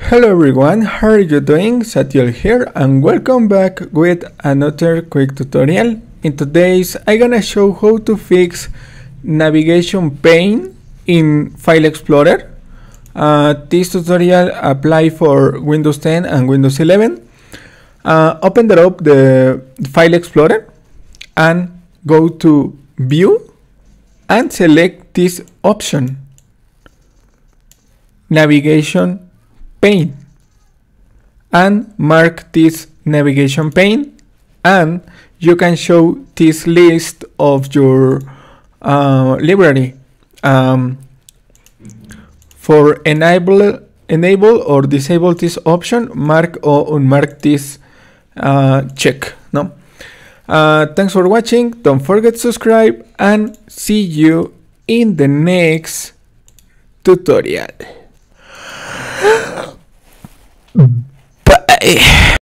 Hello everyone, how are you doing? Satiel here and welcome back with another quick tutorial. In today's I'm gonna show how to fix navigation pane in File Explorer. This tutorial apply for Windows 10 and Windows 11. Open up the File Explorer and go to View and select this option, Navigation pane, and mark this navigation pane, and you can show this list of your library. For enable or disable this option, mark or unmark this check. No. Thanks for watching. Don't forget to subscribe and see you in the next tutorial. Bye.